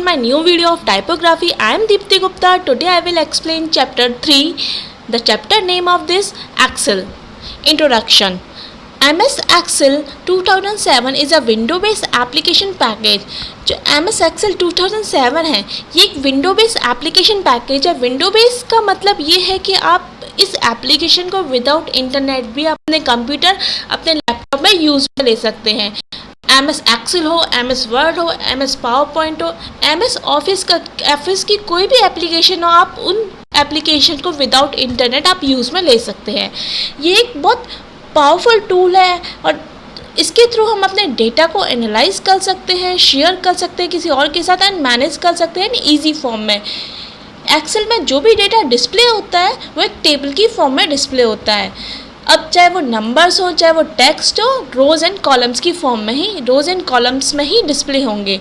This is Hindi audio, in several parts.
in my new video of typography. I am Deepti Gupta. Today I will explain chapter 3. The chapter name of this Excel. Introduction. MS Excel 2007 is a window based application package. जो MS Excel 2007 है ये एक विंडो बेस्ड एप्लीकेशन पैकेज है. विंडो बेस्ड का मतलब ये है कि आप इस एप्लीकेशन को विदाउट इंटरनेट भी अपने कंप्यूटर अपने लैपटॉप में यूज़ में ले सकते हैं. MS Excel हो, MS Word हो, MS PowerPoint हो, MS ऑफिस की कोई भी एप्लीकेशन हो, आप उन एप्लीकेशन को विदाउट इंटरनेट आप यूज़ में ले सकते हैं. ये एक बहुत पावरफुल टूल है और इसके थ्रू हम अपने डेटा को एनालाइज कर सकते हैं, शेयर कर सकते हैं किसी और के साथ एंड मैनेज कर सकते हैं ईजी फॉर्म में. एक्सेल में जो भी डेटा डिस्प्ले होता है वो एक टेबल की फॉर्म में डिस्प्ले होता है. अब चाहे वो नंबर्स हो, चाहे वो टेक्स्ट हो, रोज़ एंड कॉलम्स की फॉर्म में ही, रोज़ एंड कॉलम्स में ही डिस्प्ले होंगे.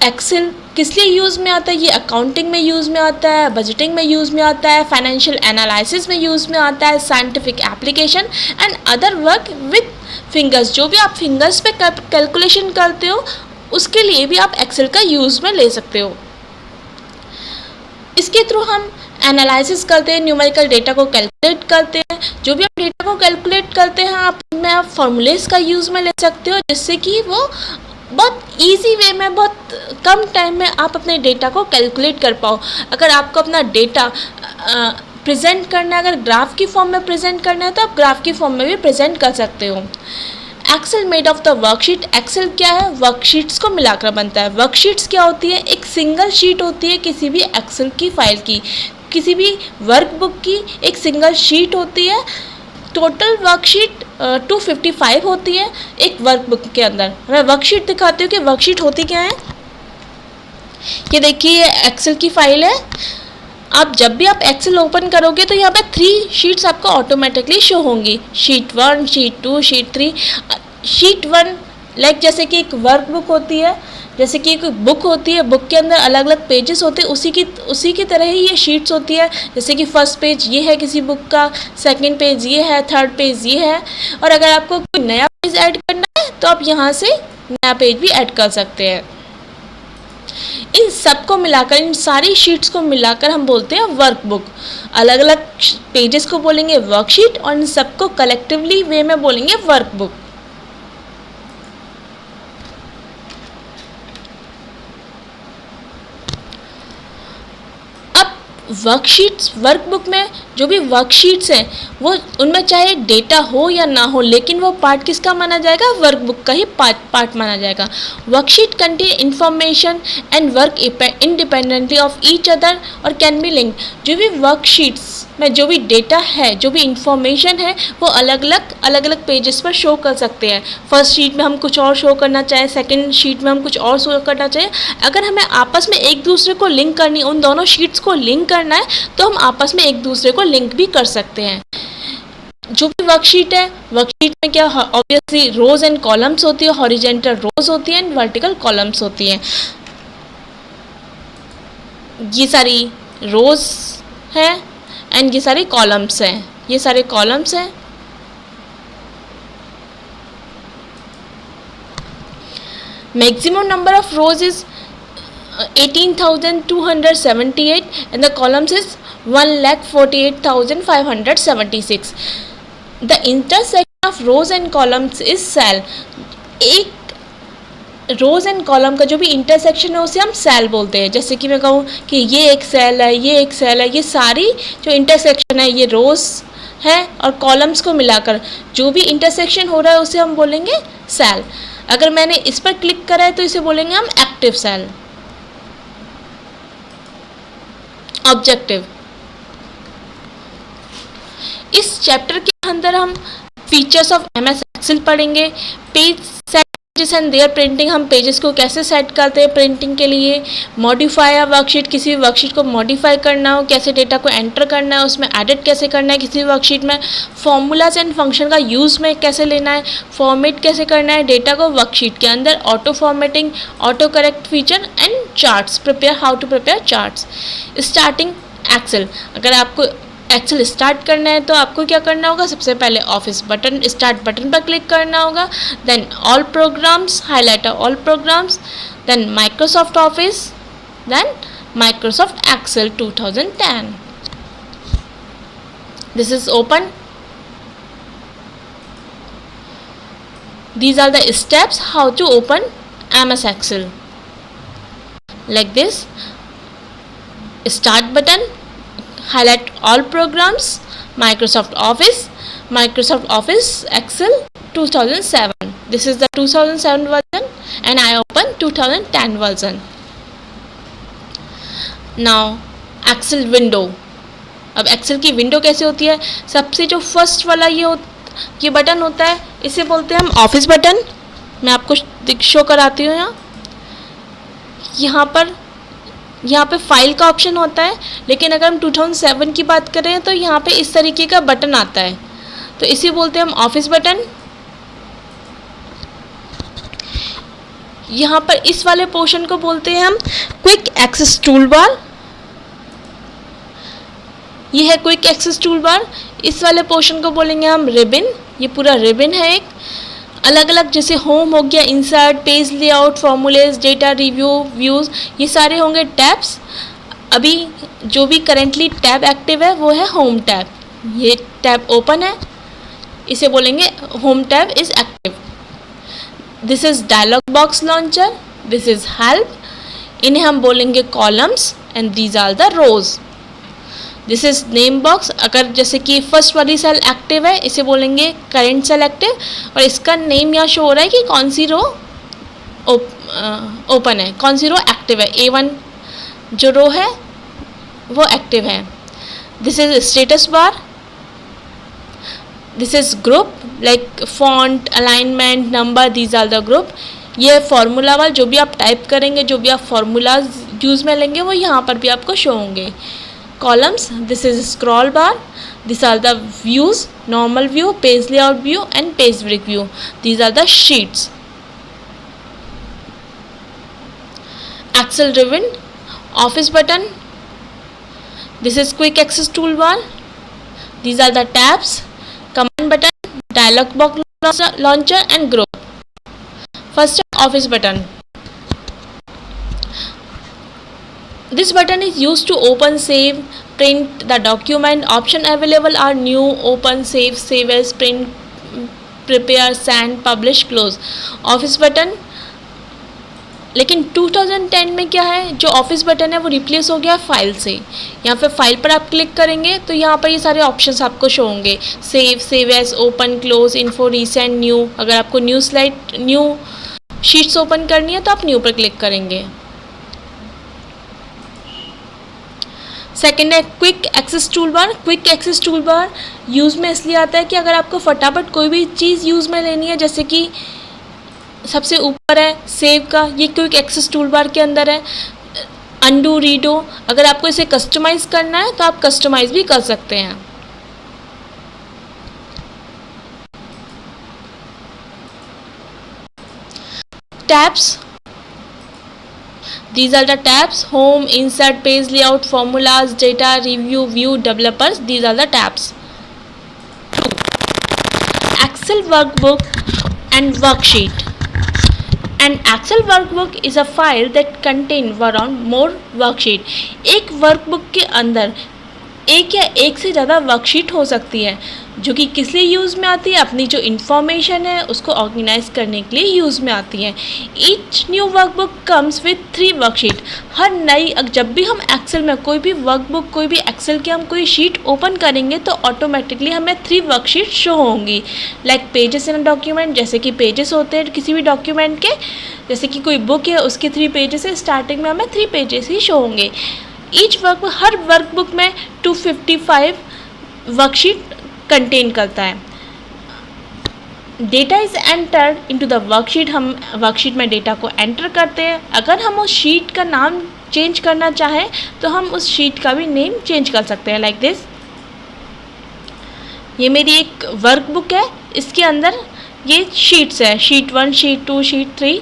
एक्सेल किस लिए यूज़ में आता है? ये अकाउंटिंग में यूज़ में आता है, बजटिंग में यूज़ में आता है, फाइनेंशियल एनालिसिस में यूज़ में आता है, scientific application and other work with fingers. जो भी आप फिंगर्स पे कैलकुलेशन करते हो उसके लिए भी आप एक्सेल का यूज़ में ले सकते हो. इसके थ्रू हम एनालिसिस करते हैं, न्यूमेरिकल डेटा को कैलकुलेट करते हैं. जो भी आप डेटा को कैलकुलेट करते हैं आप फॉर्मूलेस का यूज़ में ले सकते हो जिससे कि वो बहुत इजी वे में, बहुत कम टाइम में आप अपने डेटा को कैलकुलेट कर पाओ. अगर आपको अपना डेटा प्रेजेंट करना है, अगर ग्राफ की फॉर्म में प्रेजेंट करना है तो आप ग्राफ की फॉर्म में भी प्रेजेंट कर सकते हो. Excel made of the worksheet. Excel क्या है? वर्कशीट्स को मिलाकर बनता है. वर्कशीट्स क्या होती है? एक सिंगल शीट होती है किसी भी एक्सेल की फाइल की, किसी भी वर्कबुक की एक सिंगल शीट होती है. टोटल वर्कशीट 255 होती है एक वर्कबुक के अंदर. मैं वर्कशीट दिखाती हूँ कि वर्कशीट होती क्या है. ये देखिए ये एक्सेल की फाइल है. आप जब भी आप एक्सेल ओपन करोगे तो यहाँ पे 3 शीट्स आपको ऑटोमेटिकली शो होंगी. Sheet 1, sheet 2, sheet 3. Sheet 1 like जैसे कि एक वर्कबुक होती है, जैसे कि एक बुक होती है, बुक के अंदर अलग अलग पेजेस होते हैं, उसी की तरह ही ये शीट्स होती है. जैसे कि फर्स्ट पेज ये है किसी बुक का, सेकंड पेज ये है, थर्ड पेज ये है. और अगर आपको कोई नया पेज ऐड करना है तो आप यहाँ से नया पेज भी ऐड कर सकते हैं. इन सब को मिलाकर, इन सारी शीट्स को मिलाकर हम बोलते हैं वर्कबुक. अलग अलग पेजेस को बोलेंगे वर्कशीट और इन सबको कलेक्टिवली वे में बोलेंगे वर्कबुक. वर्कशीट्स, वर्कबुक में जो भी वर्कशीट्स हैं वो उनमें चाहे डेटा हो या ना हो, लेकिन वो पार्ट किसका माना जाएगा? वर्कबुक का ही पार्ट माना जाएगा. Worksheet contain information and work independently of each other और कैन बी लिंक्ड. जो भी वर्कशीट्स में जो भी डेटा है, जो भी इंफॉर्मेशन है वो अलग अलग पेजेस पर शो कर सकते हैं. फर्स्ट शीट में हम कुछ और शो करना चाहें, सेकंड शीट में हम कुछ और शो करना चाहें. अगर हमें आपस में एक दूसरे को लिंक करनी, उन दोनों शीट्स को लिंक करना है तो हम आपस में एक दूसरे को लिंक भी कर सकते हैं. जो भी वर्कशीट है, वर्कशीट में क्या ऑब्वियसली रोज एंड कॉलम्स होती है, हॉरिजेंटल रोज होती है एंड वर्टिकल कॉलम्स होती हैं. ये सारी रोज है एंड ये सारे कॉलम्स हैं, ये सारे कॉलम्स हैं. Maximum number of rose is 18,278 and the columns is 1,48,576. The intersection of rows and columns is cell. एक रोज एंड कॉलम का जो भी इंटरसेक्शन है उसे हम सेल बोलते हैं. जैसे कि मैं कहूँ कि ये एक सेल है, ये एक सेल है, ये सारी जो इंटरसेक्शन है ये रोज है और कॉलम्स को मिलाकर जो भी इंटरसेक्शन हो रहा है उसे हम बोलेंगे सेल. अगर मैंने इस पर क्लिक करा है तो इसे बोलेंगे हम एक्टिव सेल. ऑब्जेक्टिव. इस चैप्टर के अंदर हम फीचर्स ऑफ MS एक्सेल पढ़ेंगे. Page set and their printing, हम पेजेस को कैसे सेट करते हैं प्रिंटिंग के लिए. मॉडिफाई अ वर्कशीट, किसी भी वर्कशीट को मॉडिफाई करना हो, कैसे डेटा को एंटर करना है, उसमें एडिट कैसे करना है किसी भी वर्कशीट में. फॉर्मूलाज एंड फंक्शन का यूज़ में कैसे लेना है, फॉर्मेट कैसे करना है डेटा को वर्कशीट के अंदर, auto formatting, auto correct feature and charts. Prepare, how to prepare charts. Starting Excel. अगर आपको एक्सेल स्टार्ट करना है तो आपको क्या करना होगा? सबसे पहले ऑफिस बटन, स्टार्ट बटन पर क्लिक करना होगा. Then all programs, highlight all programs. then Microsoft Office, then Microsoft Excel 2010. This is open. These are the steps how to open MS Excel. Like this, start button, highlight all programs, Microsoft Office Excel 2007. This is the 2007 version and I open 2010 version. Now Excel window. अब एक्सेल की विंडो कैसे होती है? सबसे जो फर्स्ट वाला ये बटन होता है, इसे बोलते हैं हम ऑफिस बटन. मैं आपको शो कराती हूँ. यहाँ पे फाइल का ऑप्शन होता है, लेकिन अगर हम 2007 की बात करें तो यहाँ पे इस तरीके का बटन आता है, तो इसे बोलते हैं हम ऑफिस बटन. यहाँ पर इस वाले पोर्शन को बोलते हैं हम क्विक एक्सेस टूल बार. ये है क्विक एक्सेस टूल बार. इस वाले पोर्शन को बोलेंगे हम रिबन. ये पूरा रिबन है एक. अलग अलग जैसे होम हो गया, insert, page layout, formulas, data review, views, ये सारे होंगे टैब्स. अभी जो भी करेंटली टैब एक्टिव है वो है होम टैब. ये टैब ओपन है, इसे बोलेंगे home tab is active. This is dialog box launcher. This is help. इन्हें हम बोलेंगे columns and these are the rows. This is name box. अगर जैसे कि फर्स्ट वाली सेल एक्टिव है, इसे बोलेंगे करेंट सेल एक्टिव, और इसका नेम यहाँ शो हो रहा है कि कौन सी रो ओपन है, कौन सी रो एक्टिव है. A1 जो रो है वो एक्टिव है. This is status bar. This is group like font, alignment, number, these are the group. ये फॉर्मूला वाला जो भी आप टाइप करेंगे, जो भी आप फॉर्मूलाज यूज़ में लेंगे, वो यहाँ पर भी आपको शो होंगे. Columns, this is scroll bar. These are the views, normal view, page layout view and page break view. These are the sheets. Excel ribbon, office button. This is quick access toolbar. These are the tabs, command button, dialog box launcher and group. First office button. This button is used to open, save, print the document. Option available are new, open, save, save as, print, prepare, send, publish, close. Office button. लेकिन 2010 में क्या है, जो ऑफिस बटन है वो रिप्लेस हो गया फाइल से. यहाँ पे फाइल पर आप क्लिक करेंगे तो यहाँ पर ये सारे ऑप्शंस आपको शो होंगे. Save, save as, open, close, info, recent, new. अगर आपको new slide, new sheets open करनी है तो आप न्यू पर क्लिक करेंगे. सेकेंड है quick access tool bar. Quick access tool bar use में इसलिए आता है कि अगर आपको फटाफट कोई भी चीज़ यूज़ में लेनी है, जैसे कि सबसे ऊपर है सेव का, ये क्विक एक्सेस टूल बार के अंदर है. अंडू, रीडो, अगर आपको इसे कस्टमाइज़ करना है तो आप कस्टमाइज़ भी कर सकते हैं. Tabs. These are the tabs: home, insert, page layout, formulas, data, review, view, developers. These are the tabs. Excel workbook and worksheet. An Excel workbook is a file that contain one or more worksheet. एक वर्कबुक के अंदर एक या एक से ज़्यादा वर्कशीट हो सकती है, जो कि किस लिए यूज़ में आती है, अपनी जो इन्फॉर्मेशन है उसको ऑर्गेनाइज करने के लिए यूज़ में आती है. Each new workbook comes with 3 worksheet. हर नई, जब भी हम एक्सेल में कोई भी वर्कबुक, कोई भी एक्सेल की हम कोई शीट ओपन करेंगे तो ऑटोमेटिकली हमें 3 वर्कशीट शो होंगी. लाइक पेजेस इन डॉक्यूमेंट, जैसे कि पेजेस होते हैं किसी भी डॉक्यूमेंट के, जैसे कि कोई बुक है उसके 3 पेजेस है, स्टार्टिंग में हमें 3 पेजेस ही शो होंगे. हर वर्कबुक में 255 वर्कशीट कंटेन करता है. Data is entered into the worksheet. हम वर्कशीट में डेटा को एंटर करते हैं. अगर हम उस शीट का नाम चेंज करना चाहें तो हम उस शीट का भी नेम चेंज कर सकते हैं. लाइक दिस, ये मेरी एक वर्कबुक है, इसके अंदर ये शीट्स है, शीट 1, शीट 2, शीट 3.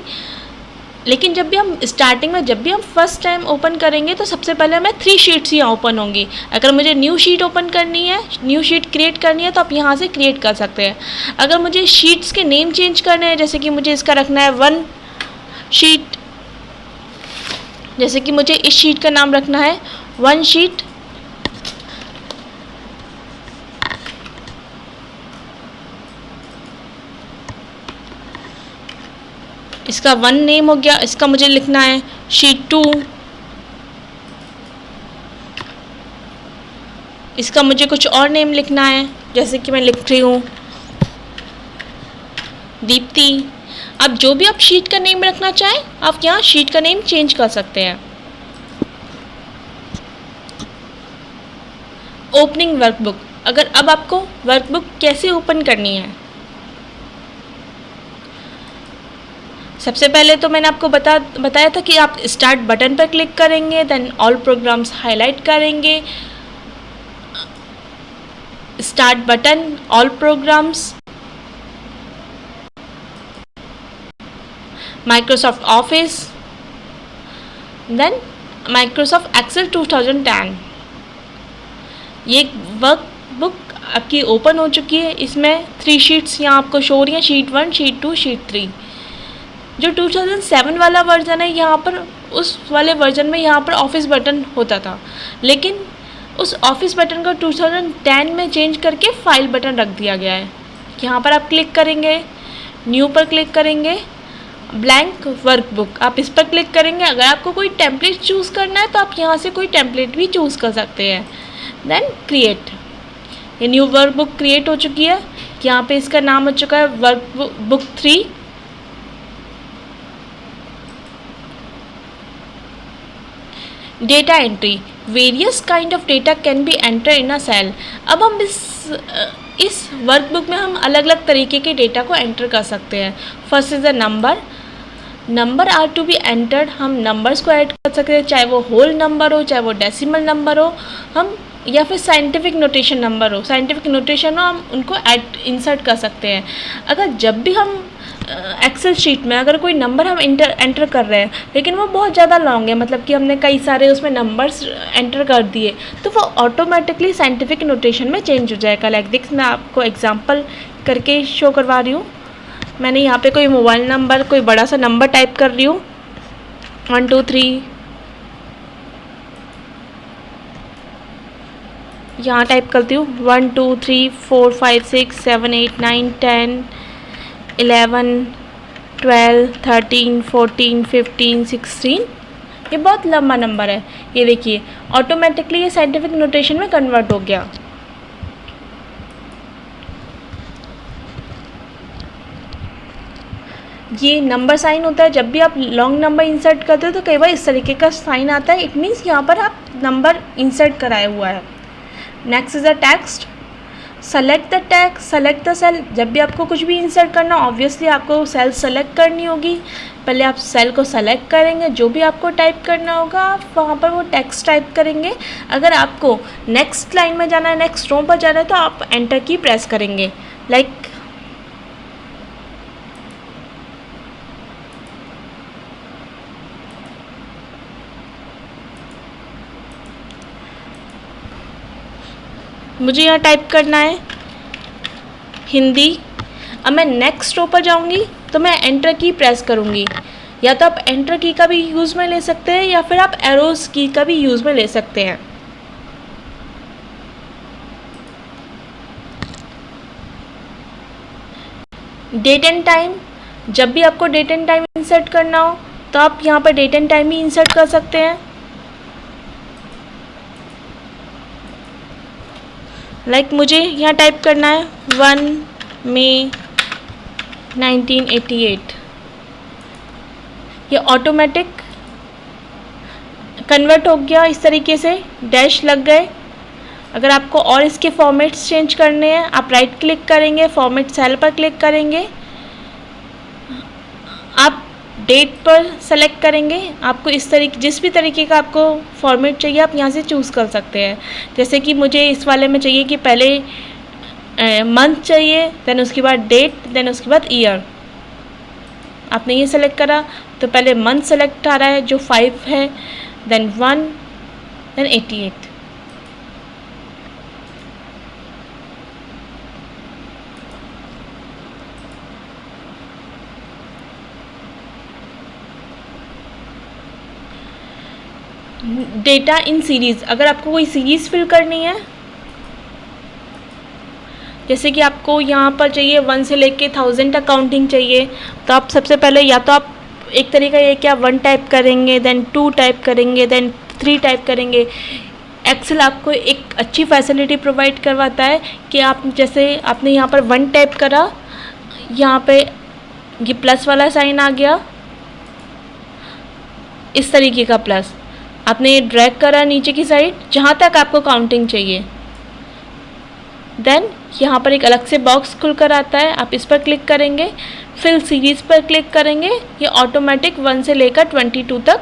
लेकिन जब भी हम स्टार्टिंग में, जब भी हम फर्स्ट टाइम ओपन करेंगे तो सबसे पहले हमें 3 शीट्स यहाँ ओपन होंगी. अगर मुझे न्यू शीट ओपन करनी है, न्यू शीट क्रिएट करनी है तो आप यहाँ से क्रिएट कर सकते हैं. अगर मुझे शीट्स के नेम चेंज करने हैं, जैसे कि मुझे इसका रखना है 1 शीट जैसे कि मुझे इस शीट का नाम रखना है वन शीट, इसका वन नेम हो गया। इसका मुझे लिखना है शीट 2, इसका मुझे कुछ और नेम लिखना है, जैसे कि मैं लिख रही हूँ दीप्ति। अब जो भी आप शीट का नेम रखना चाहें आप यहाँ शीट का नेम चेंज कर सकते हैं। ओपनिंग वर्कबुक, अगर अब आपको वर्कबुक कैसे ओपन करनी है, सबसे पहले तो मैंने आपको बताया था कि आप स्टार्ट बटन पर क्लिक करेंगे, देन ऑल प्रोग्राम्स हाईलाइट करेंगे, start button, all programs, Microsoft office, then Microsoft Excel 2010। ये वर्कबुक आपकी ओपन हो चुकी है। इसमें 3 शीट्स यहाँ आपको शो हो रही हैं, शीट 1, शीट 2, शीट 3। जो 2007 वाला वर्जन है, यहाँ पर उस वाले वर्जन में यहाँ पर ऑफिस बटन होता था, लेकिन उस ऑफिस बटन को 2010 में चेंज करके फाइल बटन रख दिया गया है। यहाँ पर आप क्लिक करेंगे, न्यू पर क्लिक करेंगे, ब्लैंक वर्कबुक आप इस पर क्लिक करेंगे। अगर आपको कोई टेम्पलेट चूज़ करना है तो आप यहाँ से कोई टेम्पलेट भी चूज़ कर सकते हैं। देन क्रिएट, ये न्यू वर्कबुक क्रिएट हो चुकी है। यहाँ पे इसका नाम हो चुका है workbook 3। Data entry, various kind of data can be enter in a cell. अब हम इस वर्कबुक में हम अलग अलग तरीके के डेटा को एंटर कर सकते हैं। First is a number are to be entered, हम नंबर्स को ऐड कर सकते हैं, चाहे वो होल नंबर हो, चाहे वो डेसिमल नंबर हो, हम या फिर साइंटिफिक नोटेशन नंबर हो, साइंटिफिक नोटेशन हो, हम उनको इंसर्ट कर सकते हैं। अगर जब भी हम एक्सेल शीट में अगर कोई नंबर हम एंटर कर रहे हैं लेकिन वो बहुत ज़्यादा लॉन्ग है, मतलब कि हमने कई सारे उसमें नंबर्स एंटर कर दिए, तो वो ऑटोमेटिकली साइंटिफिक नोटेशन में चेंज हो जाएगा। लाइक दिस, मैं आपको एग्जांपल करके शो करवा रही हूँ। मैंने यहाँ पे कोई मोबाइल नंबर, कोई बड़ा सा नंबर टाइप कर रही हूँ, 1 2 3, यहाँ टाइप करती हूँ 1 2 3 4 5 6 7 8 9 10 11 12 13 14 15 16। ये बहुत लंबा नंबर है। ये देखिए ऑटोमेटिकली ये साइंटिफिक नोटेशन में कन्वर्ट हो गया। ये नंबर साइन होता है। जब भी आप लॉन्ग नंबर इंसर्ट करते हो तो कई बार इस तरीके का साइन आता है, इट मीन्स यहाँ पर आप नंबर इंसर्ट कराया हुआ है। Next is a text, select the text, select the cell. जब भी आपको कुछ भी इंसर्ट करना, ऑब्वियसली आपको सेल सेलेक्ट करनी होगी। पहले आप सेल को सेलेक्ट करेंगे, जो भी आपको टाइप करना होगा आप वहाँ पर वो टेक्स्ट टाइप करेंगे। अगर आपको नेक्स्ट लाइन में जाना है, नेक्स्ट रो पर जाना है, तो आप एंटर की प्रेस करेंगे। लाइक मुझे यहाँ टाइप करना है हिंदी। अब मैं नेक्स्ट रो पर जाऊँगी तो मैं एंटर की प्रेस करूँगी। या तो आप एंटर की का भी यूज़ में ले सकते हैं या फिर आप एरोज की का भी यूज़ में ले सकते हैं। डेट एंड टाइम, जब भी आपको डेट एंड टाइम इंसर्ट करना हो तो आप यहाँ पर डेट एंड टाइम भी इंसर्ट कर सकते हैं। लाइक मुझे यहाँ टाइप करना है 1 मई 1988। ये ऑटोमेटिक कन्वर्ट हो गया इस तरीके से, डैश लग गए। अगर आपको और इसके फॉर्मेट्स चेंज करने हैं, आप राइट क्लिक करेंगे, फॉर्मेट सेल पर क्लिक करेंगे, आप डेट पर सेलेक्ट करेंगे। आपको इस तरीके, जिस भी तरीके का आपको फॉर्मेट चाहिए आप यहाँ से चूज़ कर सकते हैं। जैसे कि मुझे इस वाले में चाहिए कि पहले मंथ चाहिए, देन उसके बाद डेट, देन उसके बाद ईयर। आपने ये सेलेक्ट करा तो पहले मंथ सेलेक्ट आ रहा है जो 5 है, देन 1, देन 88। डेटा इन सीरीज़, अगर आपको कोई सीरीज़ फिल करनी है, जैसे कि आपको यहाँ पर चाहिए 1 से लेके 1000 तक काउंटिंग चाहिए, तो आप सबसे पहले या तो आप एक तरीका ये कि आप 1 टाइप करेंगे, देन 2 टाइप करेंगे, देन 3 टाइप करेंगे। एक्सेल आपको एक अच्छी फैसिलिटी प्रोवाइड करवाता है कि आप जैसे आपने यहाँ पर 1 टाइप करा, यहाँ पे ये प्लस वाला साइन आ गया, इस तरीके का प्लस आपने ये ड्रैग करा नीचे की साइड जहाँ तक आपको काउंटिंग चाहिए। देन यहाँ पर एक अलग से बॉक्स खुल कर आता है, आप इस पर क्लिक करेंगे, फिल सीरीज़ पर क्लिक करेंगे, ये ऑटोमेटिक 1 से लेकर 22 तक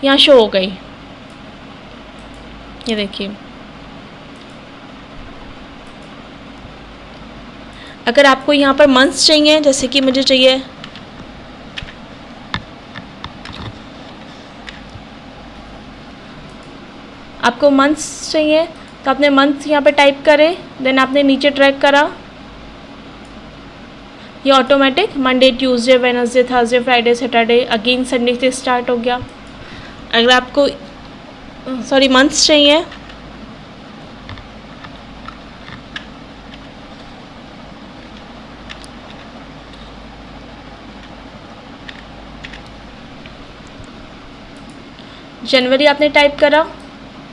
यहाँ शो हो गई। ये देखिए, अगर आपको यहाँ पर मंथ्स चाहिए, जैसे कि मुझे चाहिए आपको मंथ्स चाहिए, तो आपने मंथ्स यहाँ पे टाइप करे, देन आपने नीचे ड्रैग करा, ये automatic Monday, Tuesday, Wednesday, Thursday, Friday, Saturday, again Sunday से स्टार्ट हो गया। अगर आपको मंथ्स चाहिए, जनवरी आपने टाइप करा,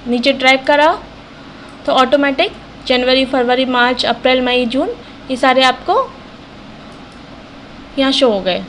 नीचे ड्रैग करा, तो ऑटोमेटिक जनवरी, फरवरी, मार्च, अप्रैल, मई, जून ये सारे आपको यहाँ शो हो गए।